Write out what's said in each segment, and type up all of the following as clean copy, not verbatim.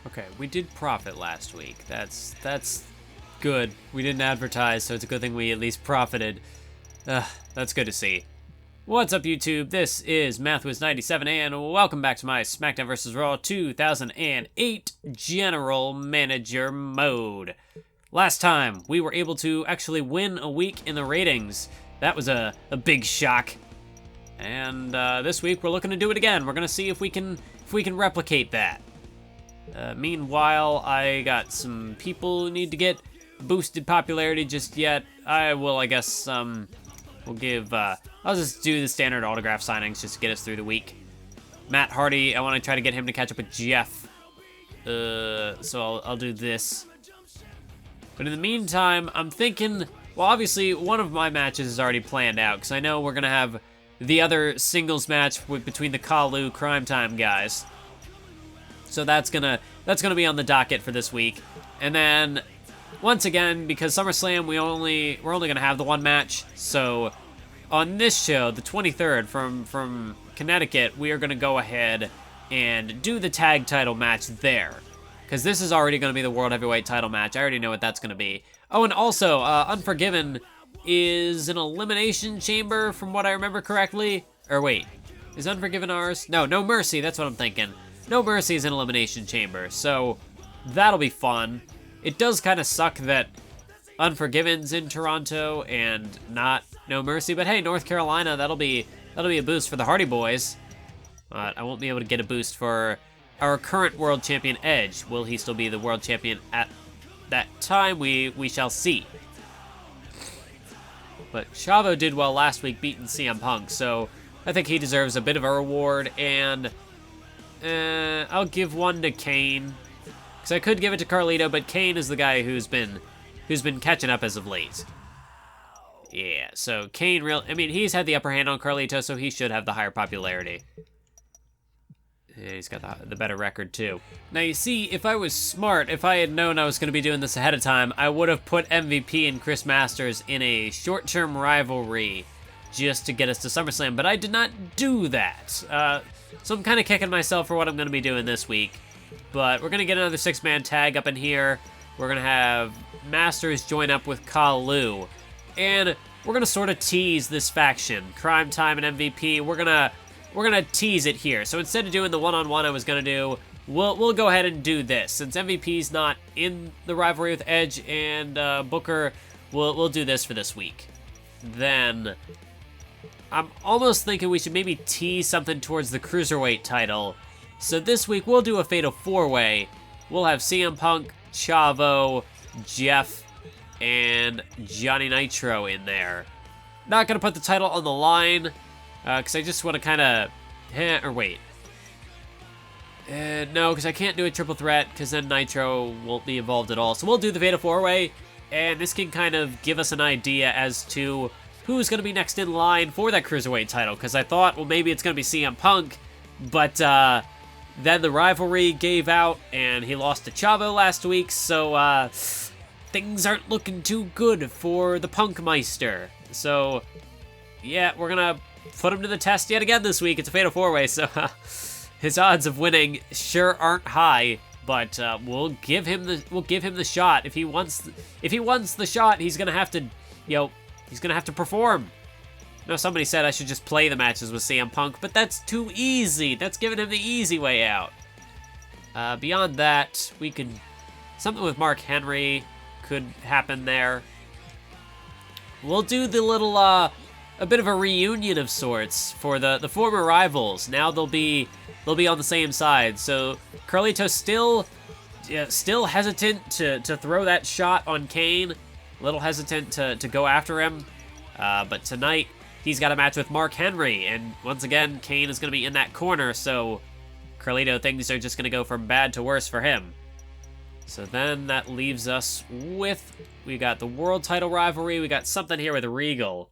Okay, we did profit last week. That's good. We didn't advertise, so it's a good thing we at least profited. That's good to see. What's up, YouTube? This is MathWiz97, and welcome back to my SmackDown vs. Raw 2008 General Manager mode. Last time, we were able to actually win a week in the ratings. That was a big shock. And this week, we're looking to do it again. We're gonna see if we can replicate that. Meanwhile, I got some people who need to get boosted popularity just yet. I guess, we'll give, I'll just do the standard autograph signings just to get us through the week. Matt Hardy, I want to try to get him to catch up with Jeff. So I'll do this. But in the meantime, I'm thinking, well, obviously, one of my matches is already planned out, because I know we're going to have the other singles match between the Khalu Cryme Tyme guys. So that's gonna be on the docket for this week. And then, once again, because SummerSlam, we're only gonna have the one match, so on this show, the 23rd, from Connecticut, we are gonna go ahead and do the tag title match there. Because this is already gonna be the World Heavyweight title match. I already know what that's gonna be. Oh, and also, Unforgiven is an elimination chamber, from what I remember correctly. Or wait, is Unforgiven ours? No, No Mercy, that's what I'm thinking. No Mercy is an elimination chamber, so that'll be fun. It does kind of suck that Unforgiven's in Toronto and not No Mercy, but hey, North Carolina, that'll be a boost for the Hardy Boys. I won't be able to get a boost for our current world champion Edge. Will he still be the world champion at that time? We shall see. But Chavo did well last week beating CM Punk, so I think he deserves a bit of a reward, and I'll give one to Kane, because I could give it to Carlito, but Kane is the guy who's been catching up as of late. Yeah, so Kane, he's had the upper hand on Carlito, so he should have the higher popularity. Yeah, he's got the better record, too. Now, you see, if I was smart, if I had known I was going to be doing this ahead of time, I would have put MVP and Chris Masters in a short-term rivalry just to get us to SummerSlam, but I did not do that. So I'm kind of kicking myself for what I'm going to be doing this week. But we're going to get another six-man tag up in here. We're going to have Masters join up with Khalu. And we're going to sort of tease this faction. Cryme Tyme and MVP, we're going to tease it here. So instead of doing the one-on-one I was going to do, we'll go ahead and do this. Since MVP's not in the rivalry with Edge and Booker, we'll do this for this week. Then I'm almost thinking we should maybe tease something towards the Cruiserweight title. So this week, we'll do a Fatal 4-Way. We'll have CM Punk, Chavo, Jeff, and Johnny Nitro in there. Not going to put the title on the line, because I just want to kind of... no, because I can't do a triple threat, because then Nitro won't be involved at all. So we'll do the Fatal 4-Way, and this can kind of give us an idea as to who's going to be next in line for that Cruiserweight title, because I thought, well, maybe it's going to be CM Punk, but then the rivalry gave out, and he lost to Chavo last week, so things aren't looking too good for the Punkmeister. So, yeah, we're going to put him to the test yet again this week. It's a Fatal 4-Way, so his odds of winning sure aren't high, but we'll give him the shot. If he wants the shot, he's going to have to, he's going to have to perform. Now, somebody said I should just play the matches with CM Punk, but that's too easy. That's giving him the easy way out. Beyond that, we could... something with Mark Henry could happen there. We'll do the little, a bit of a reunion of sorts for the former rivals. Now they'll be on the same side. So, Carlito's still hesitant to throw that shot on Kane. A little hesitant to go after him. But tonight, he's got a match with Mark Henry, and once again, Kane is going to be in that corner, so Carlito, things are just going to go from bad to worse for him. So then that leaves us with, we got the world title rivalry, we got something here with Regal.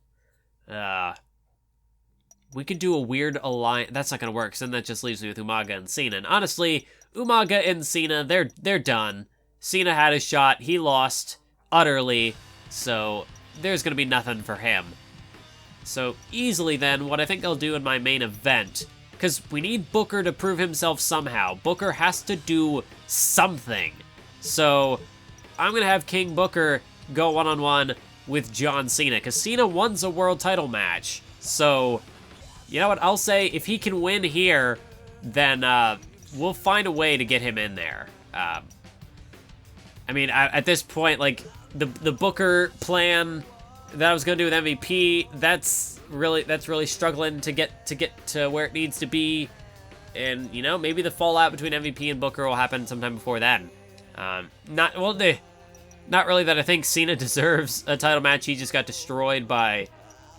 We could do a weird alliance, that's not going to work, so then that just leaves me with Umaga and Cena. And honestly, Umaga and Cena, they're done. Cena had his shot, he lost utterly, so there's going to be nothing for him. So easily then, what I think I'll do in my main event because we need Booker to prove himself somehow. Booker has to do something. So I'm going to have King Booker go one-on-one with John Cena, because Cena won a world title match. So, you know what, I'll say if he can win here, then we'll find a way to get him in there. I mean, at this point, like, the Booker plan that I was gonna do with MVP, that's really struggling to get to where it needs to be. And, you know, maybe the fallout between MVP and Booker will happen sometime before then. Not really that I think Cena deserves a title match. He just got destroyed by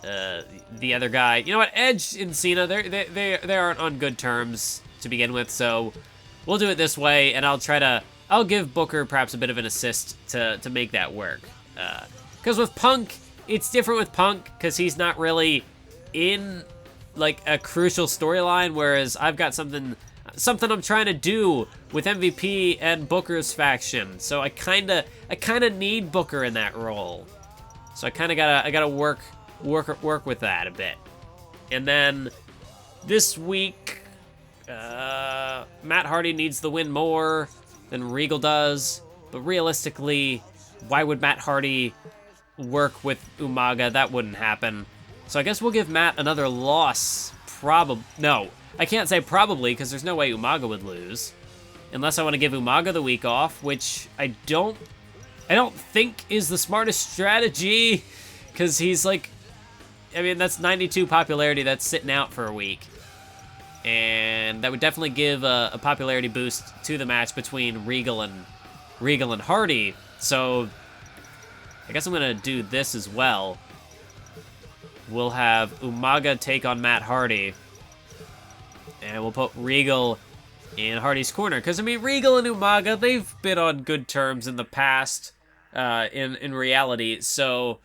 the other guy. You know what? Edge and Cena, they aren't on good terms to begin with, so we'll do it this way, and I'll give Booker perhaps a bit of an assist to make that work. Because with Punk, it's different with Punk, because he's not really in, like, a crucial storyline, whereas I've got something I'm trying to do with MVP and Booker's faction. So I kinda need Booker in that role. So I gotta work with that a bit. And then this week, Matt Hardy needs the win more than Regal does. But realistically, why would Matt Hardy work with Umaga? That wouldn't happen. So I guess we'll give Matt another loss. No, I can't say probably, because there's no way Umaga would lose. Unless I want to give Umaga the week off, which I don't think is the smartest strategy, because he's like, I mean, that's 92 popularity that's sitting out for a week. And that would definitely give a popularity boost to the match between Regal and Hardy. So I guess I'm going to do this as well. We'll have Umaga take on Matt Hardy. And we'll put Regal in Hardy's corner. Because, I mean, Regal and Umaga, they've been on good terms in the past, in reality. So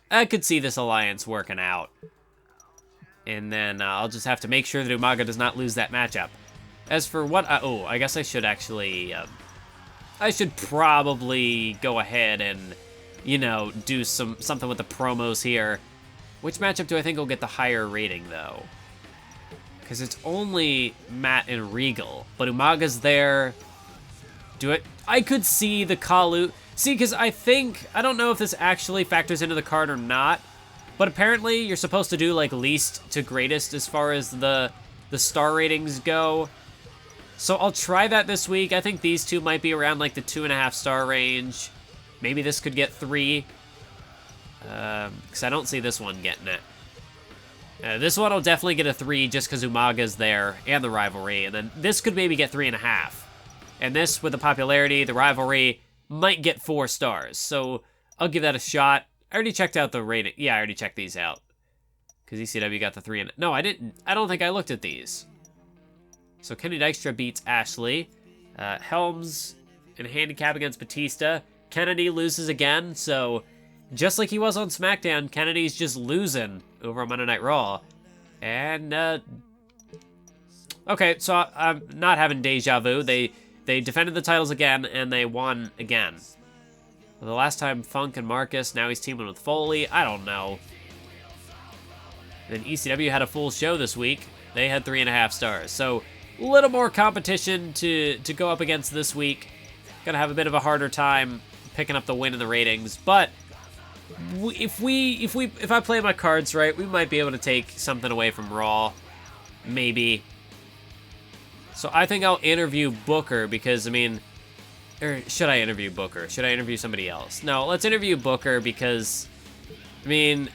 I could see this alliance working out. And then I'll just have to make sure that Umaga does not lose that matchup. As for what... I guess I should actually... I should probably go ahead and, you know, do something with the promos here. Which matchup do I think will get the higher rating, though? Because it's only Matt and Regal. But Umaga's there. I could see the Khalu... See, because I don't know if this actually factors into the card or not. But apparently you're supposed to do, like, least to greatest as far as the star ratings go. So I'll try that this week. I think these two might be around, like, the 2.5 star range. Maybe this could get 3. Because I don't see this one getting it. This one will definitely get a 3 just because Umaga's there and the rivalry. And then this could maybe get 3.5. And this, with the popularity, the rivalry, might get 4 stars. So I'll give that a shot. I already checked out the rating. Yeah, I already checked these out. Because ECW got the 3 and... No, I didn't. I don't think I looked at these. So Kenny Dykstra beats Ashley. Helms in a handicap against Batista. Kennedy loses again, so just like he was on SmackDown, Kennedy's just losing over on Monday Night Raw. And, okay, so I'm not having deja vu. They defended the titles again, and they won again. Well, the last time Funk and Marcus, now he's teaming with Foley. I don't know. Then ECW had a full show this week. They had 3.5 stars. So a little more competition to go up against this week. Gonna have a bit of a harder time picking up the win in the ratings, but if I play my cards right, we might be able to take something away from Raw, maybe. So I think I'll interview Booker because, I mean, or should I interview Booker? Should I interview somebody else? No, let's interview Booker because, I mean,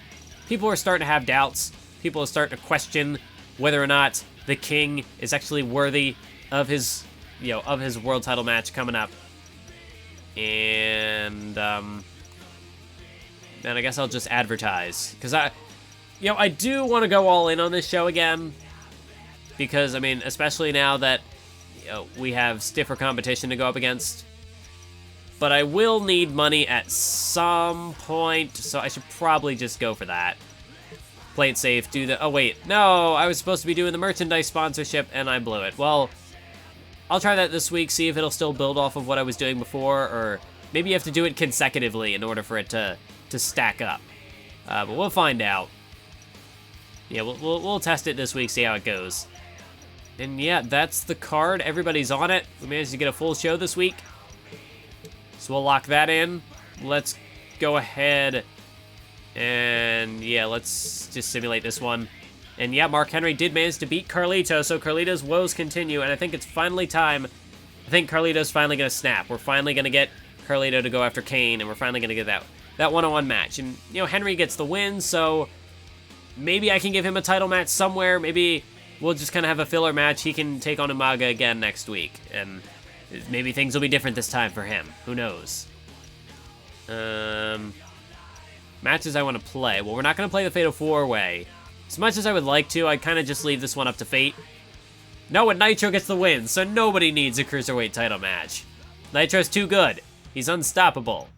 people are starting to have doubts. People are starting to question whether or not the King is actually worthy of his, of his world title match coming up. And then I guess I'll just advertise because I do want to go all in on this show again because, I mean, especially now that we have stiffer competition to go up against. But I will need money at some point, so I should probably just go for that. Play it safe, do the... Oh, wait. No, I was supposed to be doing the merchandise sponsorship, and I blew it. Well, I'll try that this week, see if it'll still build off of what I was doing before, or maybe you have to do it consecutively in order for it to stack up. But we'll find out. Yeah, we'll test it this week, see how it goes. And yeah, that's the card. Everybody's on it. We managed to get a full show this week. So we'll lock that in. Let's go ahead and, yeah, let's just simulate this one. And yeah, Mark Henry did manage to beat Carlito, so Carlito's woes continue, and I think it's finally time. I think Carlito's finally going to snap. We're finally going to get Carlito to go after Kane, and we're finally going to get that one-on-one match. And, you know, Henry gets the win, so maybe I can give him a title match somewhere. Maybe we'll just kind of have a filler match. He can take on Umaga again next week, and maybe things will be different this time for him. Who knows? Matches I want to play. Well, we're not going to play the Fatal 4-Way. As much as I would like to, I'd kind of just leave this one up to fate. No, and Nitro gets the win, so nobody needs a Cruiserweight title match. Nitro's too good. He's unstoppable.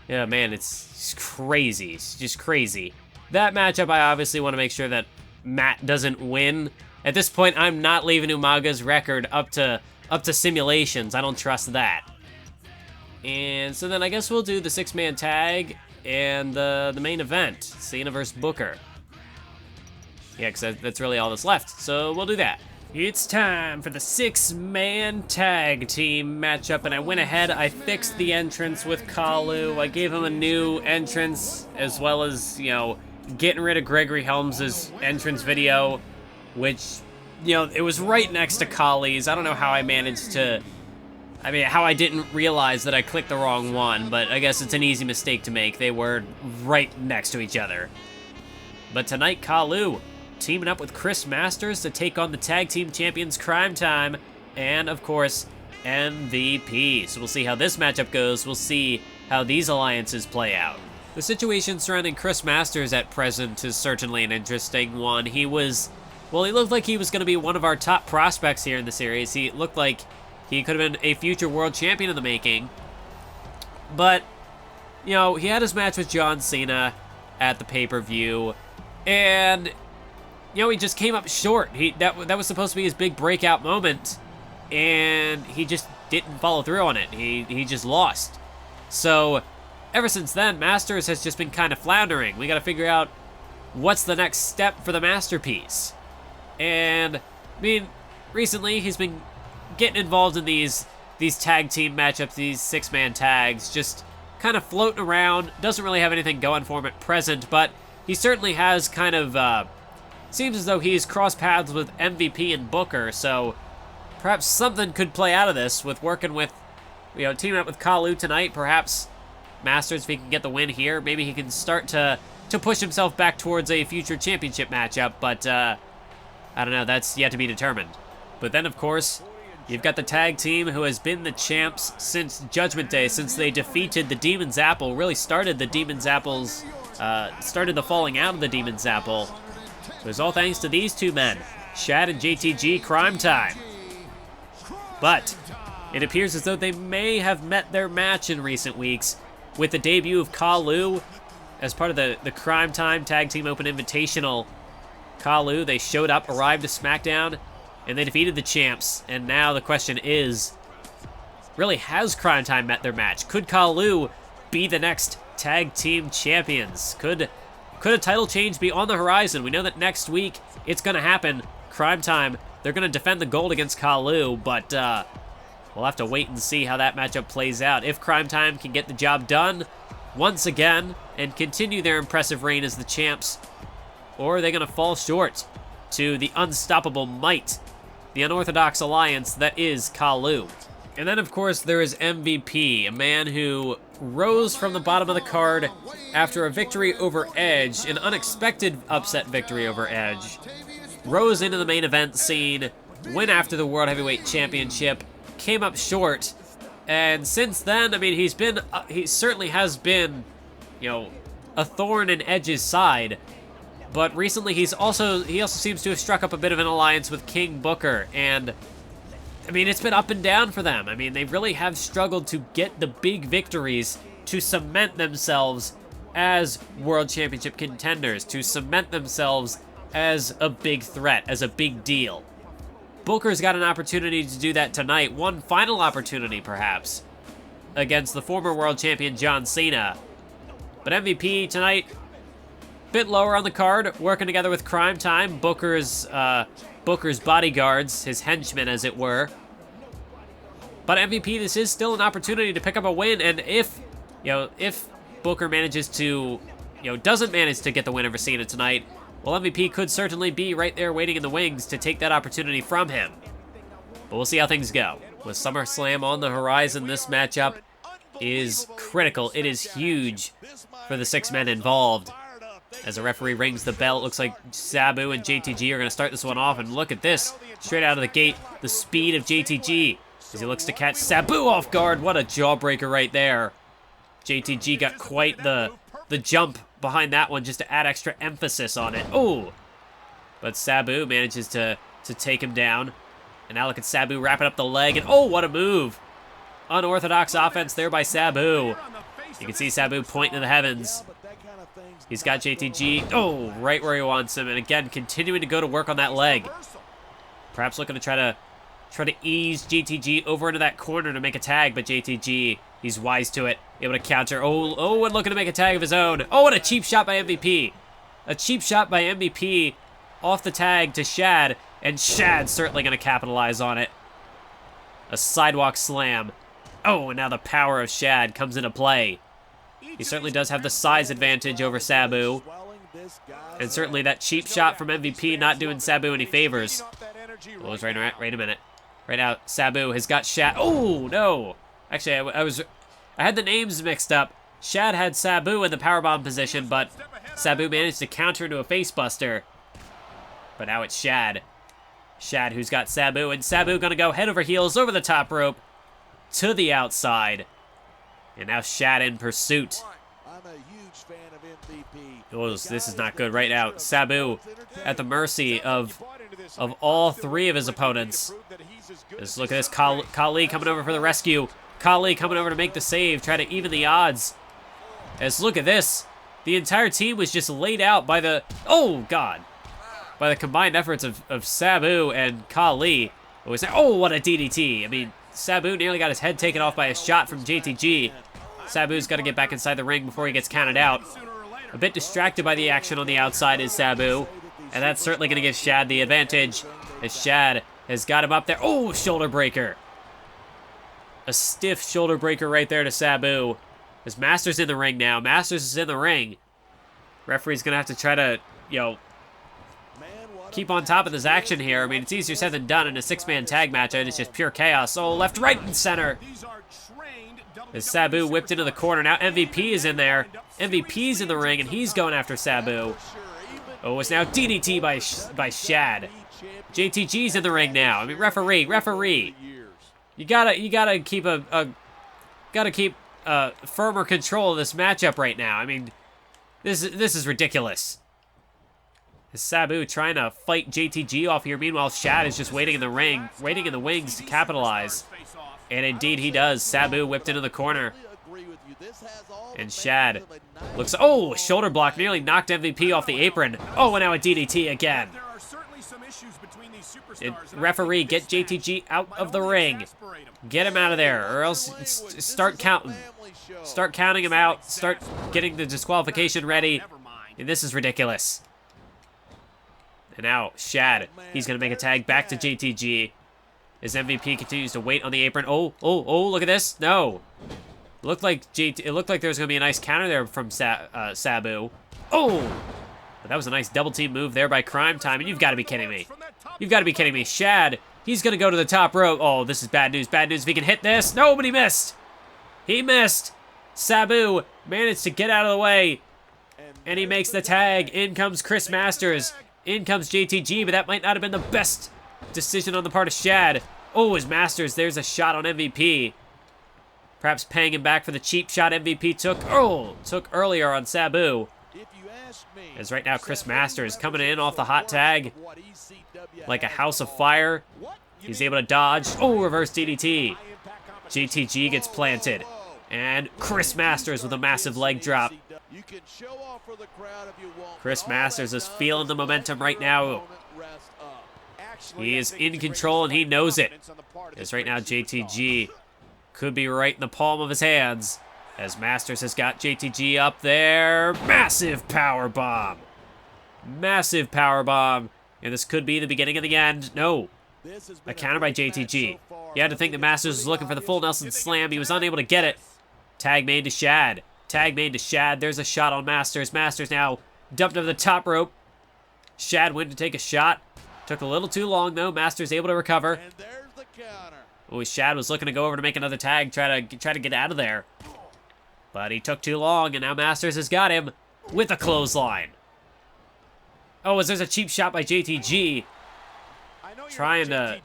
Yeah, man, it's crazy. It's just crazy. That matchup, I obviously want to make sure that Matt doesn't win. At this point, I'm not leaving Umaga's record up to simulations. I don't trust that. And so then I guess we'll do the 6-man tag and the main event, Cena versus Booker. Yeah, because that's really all that's left, so we'll do that. It's time for the 6-man tag team matchup, and I went ahead, I fixed the entrance with Khalu. I gave him a new entrance, as well as, you know, getting rid of Gregory Helms' entrance video, which, you know, it was right next to Kali's. I don't know how I managed to, how I didn't realize that I clicked the wrong one, but I guess it's an easy mistake to make. They were right next to each other. But tonight, Khalu teaming up with Chris Masters to take on the tag team champions Cryme Tyme and, of course, MVP. So we'll see how this matchup goes. We'll see how these alliances play out. The situation surrounding Chris Masters at present is certainly an interesting one. He looked like he was going to be one of our top prospects here in the series. He looked like he could have been a future world champion in the making. But, you know, he had his match with John Cena at the pay-per-view, and you know, he just came up short. That was supposed to be his big breakout moment, and he just didn't follow through on it. He just lost. So, ever since then, Masters has just been kind of floundering. We got to figure out what's the next step for the masterpiece. And, I mean, recently he's been getting involved in these tag team matchups, these 6-man tags, just kind of floating around. Doesn't really have anything going for him at present, but he certainly has kind of seems as though he's crossed paths with MVP and Booker, so perhaps something could play out of this with working with, you know, teaming up with Khalu tonight. Perhaps Masters, if he can get the win here, maybe he can start to push himself back towards a future championship matchup, but I don't know, that's yet to be determined. But then, of course, you've got the tag team who has been the champs since Judgment Day, since they defeated the Demon's Apple, really started the Demon's Apple's, started the falling out of the Demon's Apple. So it's all thanks to these two men, Shad and JTG Cryme Tyme. But it appears as though they may have met their match in recent weeks with the debut of Khalu as part of the Cryme Tyme Tag Team Open Invitational. Khalu, they showed up, arrived to SmackDown, and they defeated the champs. And now the question is, really, has Cryme Tyme met their match? Could Khalu be the next tag team champions? Could a title change be on the horizon? We know that next week it's going to happen. Cryme Tyme, they're going to defend the gold against Khalu, but we'll have to wait and see how that matchup plays out. If Cryme Tyme can get the job done once again and continue their impressive reign as the champs, or are they going to fall short to the unstoppable might, the unorthodox alliance that is Khalu? And then, of course, there is MVP, a man who rose from the bottom of the card after a victory over Edge, an unexpected upset victory over Edge, rose into the main event scene, went after the World Heavyweight Championship, came up short, and since then, I mean, he certainly has been, you know, a thorn in Edge's side, but recently he also seems to have struck up a bit of an alliance with King Booker, and I mean, it's been up and down for them. I mean, they really have struggled to get the big victories to cement themselves as World Championship contenders, to cement themselves as a big threat, as a big deal. Booker's got an opportunity to do that tonight, one final opportunity perhaps, against the former World Champion John Cena. But MVP tonight, bit lower on the card, working together with Cryme Tyme. Booker's Booker's bodyguards, his henchmen, as it were. But MVP, this is still an opportunity to pick up a win, and if Booker manages to, doesn't manage to get the win over Cena tonight, well, MVP could certainly be right there waiting in the wings to take that opportunity from him. But we'll see how things go. With SummerSlam on the horizon, this matchup is critical. It is huge for the 6 men involved. As the referee rings the bell, it looks like Sabu and JTG are going to start this one off, and look at this. Straight out of the gate, the speed of JTG as he looks to catch Sabu off guard. What a jawbreaker right there. JTG got quite the jump behind that one just to add extra emphasis on it. Oh! But Sabu manages to take him down. And now look at Sabu wrapping up the leg, and oh, what a move! Unorthodox offense there by Sabu. You can see Sabu pointing to the heavens. He's got JTG, oh, right where he wants him, and again, continuing to go to work on that leg. Perhaps looking to try to ease JTG over into that corner to make a tag, but JTG, he's wise to it, able to counter. Oh, and looking to make a tag of his own. Oh, and a cheap shot by MVP. A cheap shot by MVP off the tag to Shad, and Shad's certainly going to capitalize on it. A sidewalk slam. Oh, and now the power of Shad comes into play. He certainly does have the size advantage over Sabu. And certainly that cheap shot from MVP not doing Sabu any favors. Oh, wait a minute. Right now, Sabu has got Shad. Oh, no. Actually, I had the names mixed up. Shad had Sabu in the powerbomb position, but Sabu managed to counter into a facebuster. But now it's Shad. Shad who's got Sabu, and Sabu gonna go head over heels over the top rope to the outside. And now Shad in pursuit. Oh, this is not good right now. Sabu at the mercy of all 3 of his opponents. Just look at this. Kali coming over for the rescue. Kali coming over to make the save, try to even the odds. As look at this. The entire team was just laid out by the, oh God, by the combined efforts of Sabu and Kali. Oh, what a DDT. I mean, Sabu nearly got his head taken off by a shot from JTG. Sabu's got to get back inside the ring before he gets counted out. A bit distracted by the action on the outside is Sabu, and that's certainly going to give Shad the advantage, as Shad has got him up there. Oh, shoulder breaker. A stiff shoulder breaker right there to Sabu. As Masters in the ring now. Masters is in the ring. Referee's going to have to try to, keep on top of this action here. I mean, it's easier said than done in a 6-man tag match, and it's just pure chaos. Oh, left, right, and center. As Sabu whipped into the corner. Now MVP is in there. MVP's in the ring, and he's going after Sabu. Oh, it's now DDT by Shad. JTG's in the ring now. I mean, referee. You gotta keep firmer control of this matchup right now. I mean, this is ridiculous. Is Sabu trying to fight JTG off here? Meanwhile, Shad is just waiting in the ring, waiting in the wings to capitalize. And indeed he does. Sabu whipped into the corner. And Shad looks, oh, shoulder block, nearly knocked MVP off the apron. Oh, and now a DDT again. Referee, get JTG out of the ring. Get him out of there, or else start counting. Start counting him out. Start getting the disqualification ready. And this is ridiculous. And now Shad, he's going to make a tag back to JTG. As MVP continues to wait on the apron. Oh, look at this. No. It looked like there was going to be a nice counter there from Sabu. Oh! But that was a nice double team move there by Cryme Tyme, and you've got to be kidding me. You've got to be kidding me. Shad, he's going to go to the top rope. Oh, this is bad news. Bad news if he can hit this. No, but he missed. He missed. Sabu managed to get out of the way, and he makes the tag. In comes Chris Masters. In comes JTG, but that might not have been the best decision on the part of Shad. Oh, his Masters, there's a shot on MVP. Perhaps paying him back for the cheap shot MVP took earlier on Sabu. As right now, Chris Masters coming in off the hot tag like a house of fire. He's able to dodge. Oh, reverse DDT. JTG gets planted. And Chris Masters with a massive leg drop. Chris Masters is feeling the momentum right now. He is in control and he knows it. As right now, JTG could be right in the palm of his hands. As Masters has got JTG up there. Massive power bomb. Massive power bomb And this could be the beginning of the end. No. A counter by JTG. You had to think that Masters was looking for the full Nelson Slam. He was unable to get it. Tag made to Shad. Tag made to Shad. There's a shot on Masters. Masters now dumped over the top rope. Shad went to take a shot. Took a little too long, though. Masters able to recover. And there's the counter. Oh, Shad was looking to go over to make another tag, try to get out of there. But he took too long, and now Masters has got him with a clothesline. Oh, as there's a cheap shot by JTG, trying to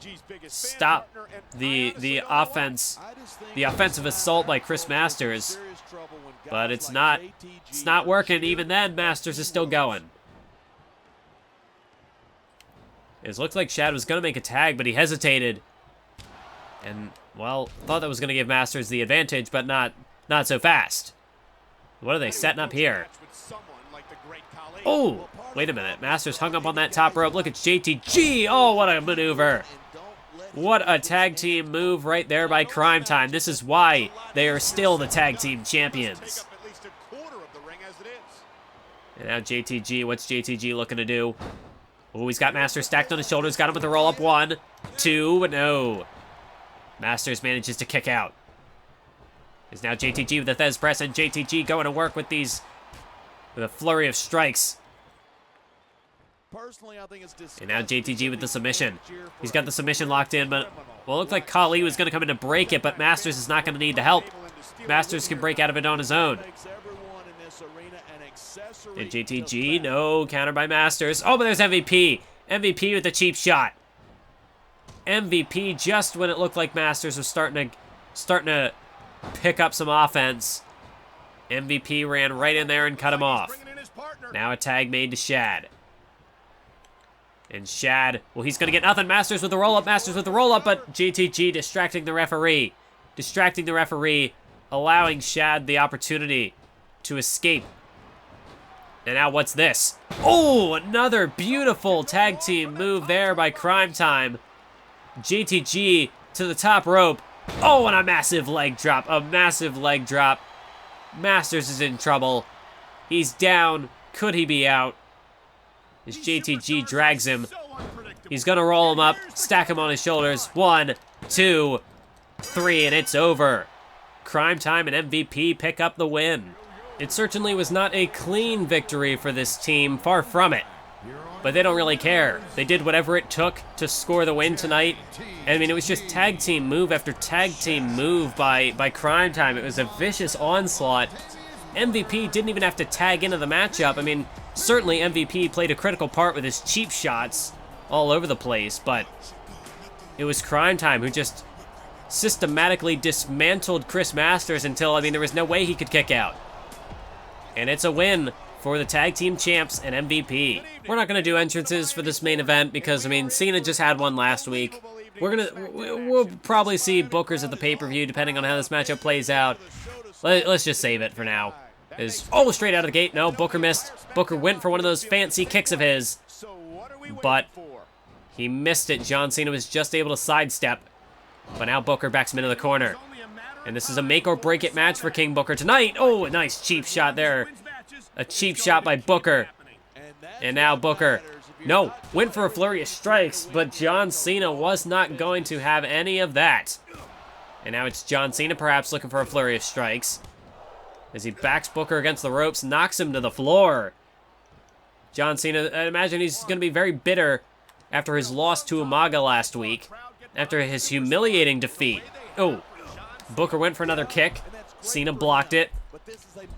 stop the offensive assault by Chris Masters. But it's not working. Even then, Masters is still going. It looked like Shad was going to make a tag, but he hesitated. And, well, thought that was going to give Masters the advantage, but not so fast. What are they setting up here? Oh, wait a minute. Masters hung up on that top rope. Look at JTG. Oh, what a maneuver. What a tag team move right there by Cryme Tyme. This is why they are still the tag team champions. And now JTG, what's JTG looking to do? Oh, he's got Masters stacked on his shoulders. Got him with the roll-up. 1, 2, no. Masters manages to kick out. Is now JTG with the Thez press, and JTG going to work with a flurry of strikes. And now JTG with the submission. He's got the submission locked in, but well, it looked like Khalu was going to come in to break it, but Masters is not going to need the help. Masters can break out of it on his own. And JTG, no, counter by Masters. Oh, but there's MVP. MVP with the cheap shot. MVP just when it looked like Masters was starting to pick up some offense. MVP ran right in there and cut him off. Now a tag made to Shad. And Shad, well, he's going to get nothing. Masters with the roll-up, Masters with the roll-up, but JTG distracting the referee. Distracting the referee, allowing Shad the opportunity to escape. And now what's this? Oh, another beautiful tag team move there by Cryme Tyme. JTG to the top rope. Oh, and a massive leg drop. A massive leg drop. Masters is in trouble. He's down. Could he be out? As JTG drags him. He's going to roll him up, stack him on his shoulders. 1, 2, 3, and it's over. Cryme Tyme and MVP pick up the win. It certainly was not a clean victory for this team, far from it. But they don't really care. They did whatever it took to score the win tonight. I mean, it was just tag team move after tag team move by Cryme Tyme. It was a vicious onslaught. MVP didn't even have to tag into the matchup. I mean, certainly MVP played a critical part with his cheap shots all over the place, but it was Cryme Tyme who just systematically dismantled Chris Masters until, I mean, there was no way he could kick out. And it's a win for the tag team champs and MVP. We're not going to do entrances for this main event because, I mean, Cena just had one last week. We'll probably see Bookers at the pay-per-view depending on how this matchup plays out. Let's just save it for now. Oh, straight out of the gate. No, Booker missed. Booker went for one of those fancy kicks of his, but he missed it. John Cena was just able to sidestep, but now Booker backs him into the corner. And this is a make-or-break-it match for King Booker tonight. Oh, a nice cheap shot there. A cheap shot by Booker. And now Booker, no, went for a flurry of strikes, but John Cena was not going to have any of that. And now it's John Cena perhaps looking for a flurry of strikes. As he backs Booker against the ropes, knocks him to the floor. John Cena, I imagine he's going to be very bitter after his loss to Umaga last week. After his humiliating defeat. Oh, Booker went for another kick. Cena blocked it.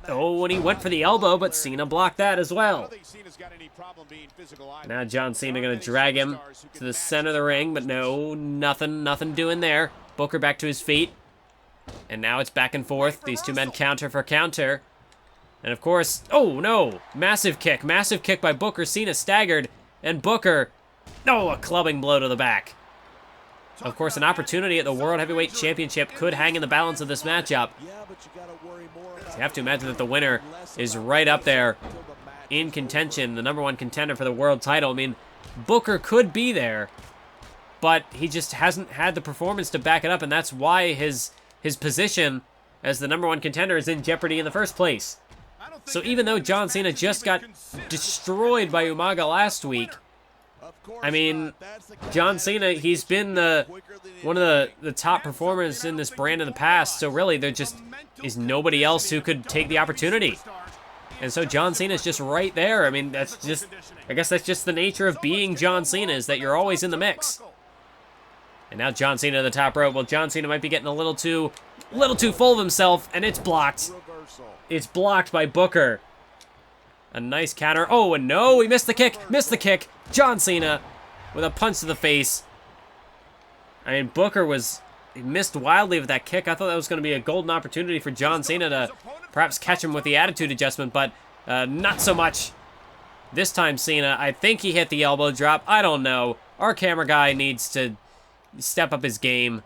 Oh, and he went for the elbow, but Cena blocked that as well. Now John Cena going to drag him to the center of the ring, but no, nothing nothing doing there. Booker back to his feet. And now it's back and forth. These two men counter for counter. And of course, oh no, massive kick by Booker. Cena staggered, and Booker, oh, a clubbing blow to the back. Of course, an opportunity at the World Heavyweight Championship could hang in the balance of this matchup. You have to imagine that the winner is right up there in contention, the #1 contender for the world title. I mean, Booker could be there, but he just hasn't had the performance to back it up, and that's why his position as the #1 contender is in jeopardy in the first place. So even though John Cena just got destroyed by Umaga last week, I mean, John Cena, he's been one of the top performers in this brand in the past, so really there just is nobody else who could take the opportunity. And so John Cena's just right there. I mean, I guess that's just the nature of being John Cena, is that you're always in the mix. And now John Cena to the top rope. Well, John Cena might be getting a little too full of himself, and it's blocked. It's blocked by Booker. A nice counter. Oh, and no, he missed the kick. Missed the kick. John Cena with a punch to the face. I mean, he missed wildly with that kick. I thought that was going to be a golden opportunity for John Cena to perhaps catch him with the attitude adjustment, but not so much. This time, Cena, I think he hit the elbow drop. I don't know. Our camera guy needs to step up his game.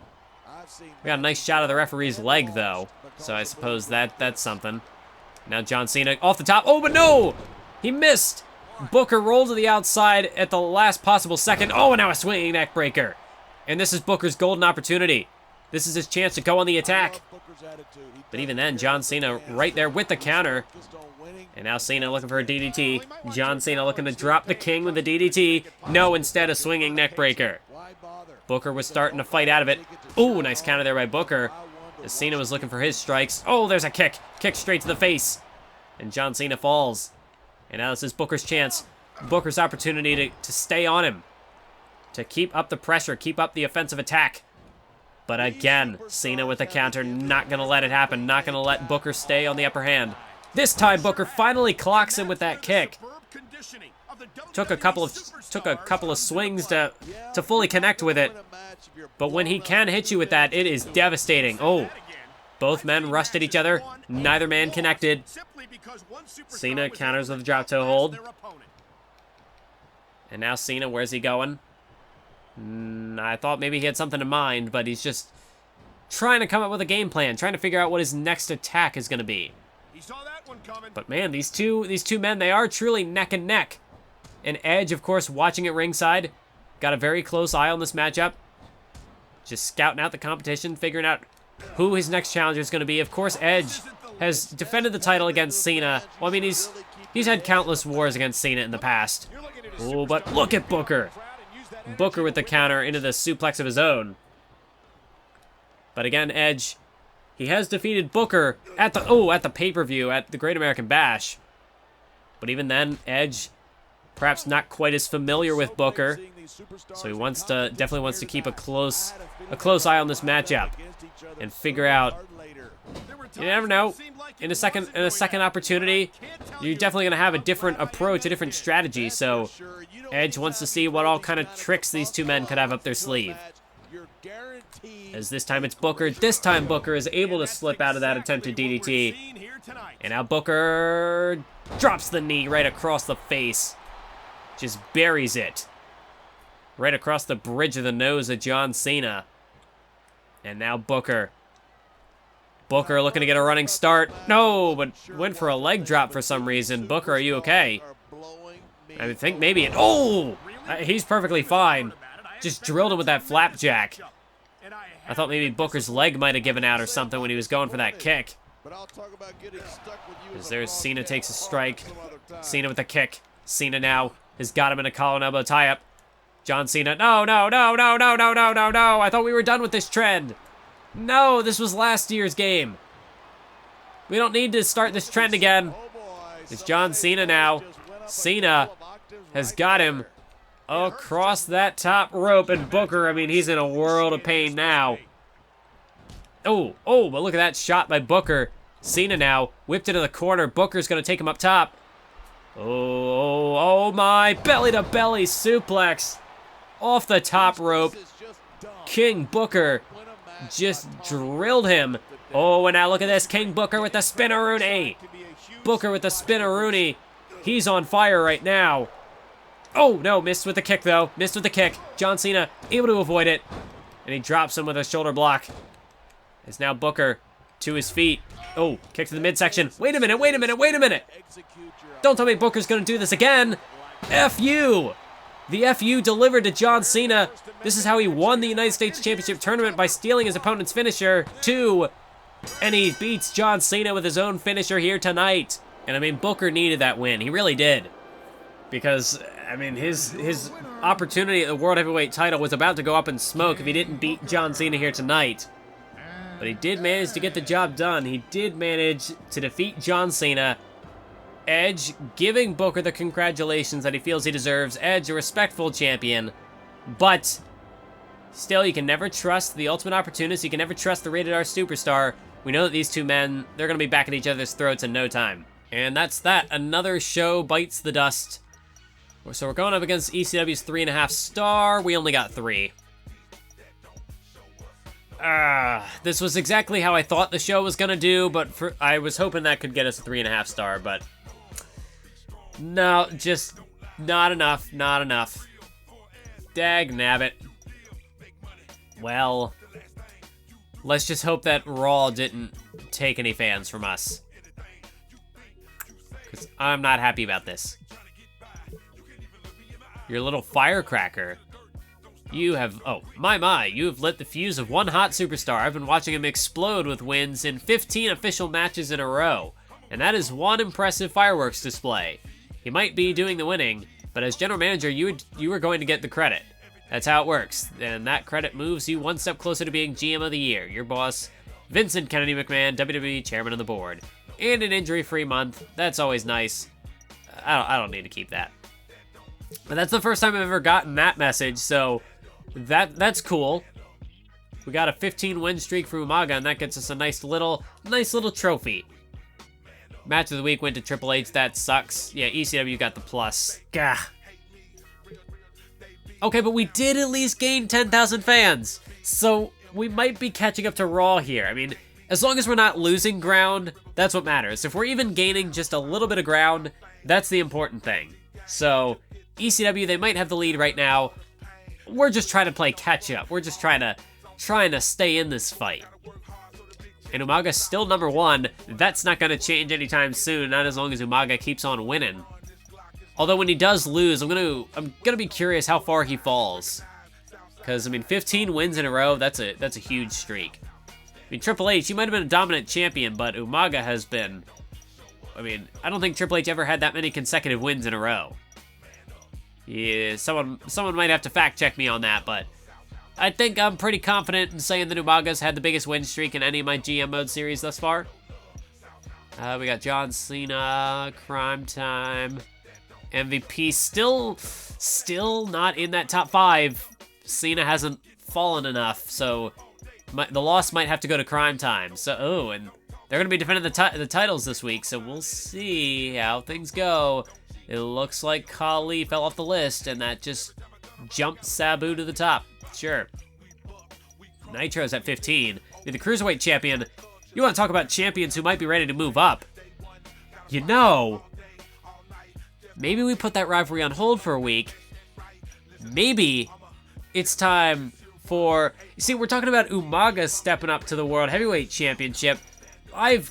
We got a nice shot of the referee's leg, though, so I suppose that's something. Now John Cena off the top. Oh, but no! He missed! Booker rolled to the outside at the last possible second. Oh, and now a swinging neck breaker. And this is Booker's golden opportunity. This is his chance to go on the attack. But even then, John Cena right there with the counter. And now Cena looking for a DDT. John Cena looking to drop the king with the DDT. No, instead a swinging neck breaker. Booker was starting to fight out of it. Ooh, nice counter there by Booker. As Cena was looking for his strikes. Oh, there's a kick. Kick straight to the face. And John Cena falls. And now this is Booker's chance. Booker's opportunity to stay on him. To keep up the pressure, keep up the offensive attack. But again, Cena with the counter, not going to let it happen. Not going to let Booker stay on the upper hand. This time, Booker finally clocks him with that kick. Took a couple of swings to fully connect with it. But when he can hit you with that, it is devastating. Oh, both men rushed at each other. Neither man connected. Cena counters with a drop toe hold. And now Cena, where's he going? I thought maybe he had something in mind, but he's just trying to come up with a game plan, trying to figure out what his next attack is going to be. But man, these two men, they are truly neck and neck. And Edge, of course, watching at ringside, got a very close eye on this matchup. Just scouting out the competition, figuring out who his next challenger is going to be. Of course, Edge has defended the title against Cena. Well, I mean, he's had countless wars against Cena in the past. Oh, but look at Booker. Booker with the counter into the suplex of his own. But again, Edge, he has defeated Booker at the pay-per-view at the Great American Bash. But even then, Edge perhaps not quite as familiar with Booker, so he definitely wants to keep a close eye on this matchup and figure out. You never know. In a second opportunity, you're definitely gonna have a different approach, a different strategy. So Edge wants to see what all kind of tricks these two men could have up their sleeve. As this time it's Booker. This time Booker is able to slip out of that attempted DDT. And now Booker drops the knee right across the face. Just buries it. Right across the bridge of the nose of John Cena. And now Booker. Booker looking to get a running start. No, but went for a leg drop for some reason. Booker, are you okay? I think maybe it... Oh! He's perfectly fine. Just drilled him with that flapjack. I thought maybe Booker's leg might have given out or something when he was going for that kick. As there's Cena takes a strike. Cena with a kick. Cena now has got him in a collar and elbow tie-up. John Cena, no. I thought we were done with this trend. No, this was last year's game. We don't need to start this trend again. It's John Cena now. Cena has got him across that top rope, and Booker, I mean, he's in a world of pain now. Oh, but look at that shot by Booker. Cena now whipped into the corner. Booker's going to take him up top. Oh my, belly-to-belly suplex off the top rope. King Booker just drilled him. Oh, and now look at this. King Booker with the spinneroonie. Booker with the spinneroonie. He's on fire right now. Oh, no, missed with the kick, though. Missed with the kick. John Cena able to avoid it. And he drops him with a shoulder block. It's now Booker to his feet. Oh, kick to the midsection. Wait a minute. Don't tell me Booker's going to do this again. F you. The FU delivered to John Cena. This is how he won the United States Championship Tournament, by stealing his opponent's finisher, 2. And he beats John Cena with his own finisher here tonight. And I mean, Booker needed that win. He really did. Because, I mean, his opportunity at the World Heavyweight title was about to go up in smoke if he didn't beat John Cena here tonight. But he did manage to get the job done. He did manage to defeat John Cena. Edge giving Booker the congratulations that he feels he deserves. Edge, a respectful champion. But still, you can never trust the Ultimate Opportunist. You can never trust the Rated R Superstar. We know that these two men, they're going to be back at each other's throats in no time. And that's that. Another show bites the dust. So we're going up against ECW's 3.5 star. We only got 3. This was exactly how I thought the show was going to do, but I was hoping that could get us a 3.5 star, but no, just not enough, not enough. Dag nabbit. Well, let's just hope that Raw didn't take any fans from us, because I'm not happy about this. Your little firecracker. You have, oh, my, you have lit the fuse of one hot superstar. I've been watching him explode with wins in 15 official matches in a row. And that is one impressive fireworks display. He might be doing the winning, but as general manager, you are going to get the credit. That's how it works. And that credit moves you one step closer to being GM of the Year. Your boss, Vincent Kennedy McMahon, WWE Chairman of the Board. And an injury-free month. That's always nice. I don't need to keep that. But that's the first time I've ever gotten that message, so that's cool. We got a 15-win streak for Umaga, and that gets us a nice little trophy. Match of the week went to Triple H. That sucks. Yeah, ECW got the plus. Gah. Okay, but we did at least gain 10,000 fans, so we might be catching up to Raw here. I mean, as long as we're not losing ground, that's what matters. If we're even gaining just a little bit of ground, that's the important thing. So ECW, they might have the lead right now. We're just trying to play catch up. We're just trying to stay in this fight. And Umaga's still number 1. That's not going to change anytime soon, not as long as Umaga keeps on winning. Although when he does lose, I'm gonna be curious how far he falls. Because I mean, 15 wins in a row, that's a huge streak. I mean, Triple H, he might have been a dominant champion, but Umaga has been, I mean, I don't think Triple H ever had that many consecutive wins in a row. Yeah, someone might have to fact check me on that, but I think I'm pretty confident in saying that Umaga's had the biggest win streak in any of my GM mode series thus far. We got John Cena, Cryme Tyme, MVP still not in that top 5. Cena hasn't fallen enough, so the loss might have to go to Cryme Tyme. So, and they're going to be defending the titles this week, so we'll see how things go. It looks like Khalu fell off the list, and that just jumped Sabu to the top. Sure. Nitro's at 15. Be the Cruiserweight champion. You want to talk about champions who might be ready to move up. You know, maybe we put that rivalry on hold for a week. Maybe it's time for... You see, we're talking about Umaga stepping up to the World Heavyweight Championship. I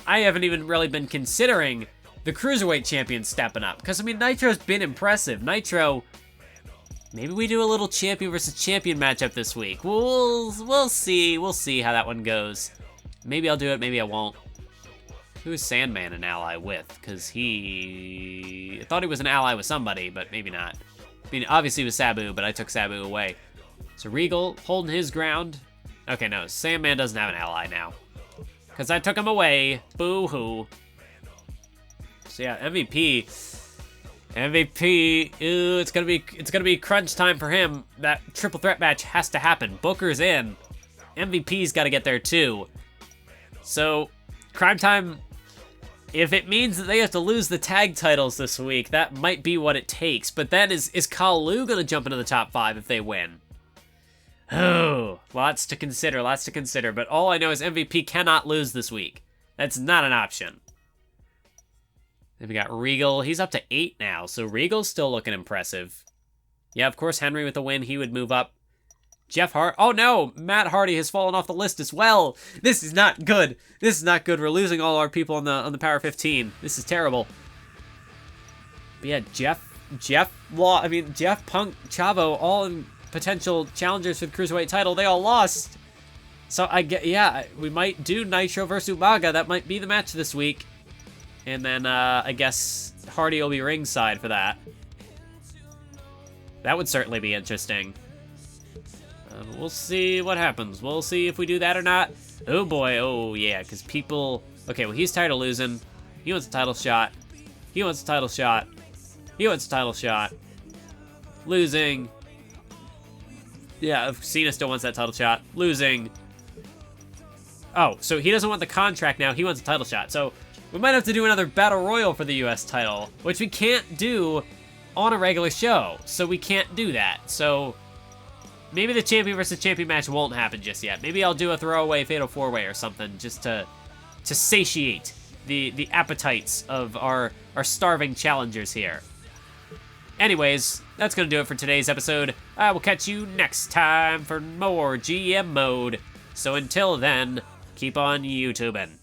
haven't even really been considering the Cruiserweight champion stepping up. Because, I mean, Nitro's been impressive. Nitro, maybe we do a little champion versus champion matchup this week. We'll see. We'll see how that one goes. Maybe I'll do it, maybe I won't. Who is Sandman an ally with? Because I thought he was an ally with somebody, but maybe not. I mean, obviously it was Sabu, but I took Sabu away. So Regal holding his ground. Okay, no, Sandman doesn't have an ally now. Because I took him away. Boo-hoo. So yeah, MVP, ooh, it's gonna be crunch time for him. That triple threat match has to happen. Booker's in. MVP's got to get there too. So, Cryme Tyme, if it means that they have to lose the tag titles this week, that might be what it takes. But then is Khalu gonna jump into the top 5 if they win? Oh, lots to consider. But all I know is MVP cannot lose this week. That's not an option. Then we got Regal. He's up to 8 now, so Regal's still looking impressive. Yeah, of course, Henry with the win, he would move up. Jeff Hart. Oh no, Matt Hardy has fallen off the list as well. This is not good. We're losing all our people on the Power 15. This is terrible. But yeah, Jeff Punk, Chavo, all in potential challengers for the Cruiserweight title. They all lost. So we might do Nitro versus Umaga. That might be the match this week. And then I guess Hardy will be ringside for that. That would certainly be interesting. We'll see what happens. We'll see if we do that or not. Oh boy, oh yeah, because people... Okay, well, he's tired of losing. He wants a title shot. He wants a title shot. He wants a title shot. Losing. Yeah, Cena still wants that title shot. Losing. Oh, so he doesn't want the contract now. He wants a title shot. So we might have to do another battle royal for the US title, which we can't do on a regular show. So we can't do that. So maybe the champion versus champion match won't happen just yet. Maybe I'll do a throwaway fatal 4-way or something just to satiate the appetites of our starving challengers here. Anyways, that's going to do it for today's episode. I will catch you next time for more GM Mode. So until then, keep on YouTubing.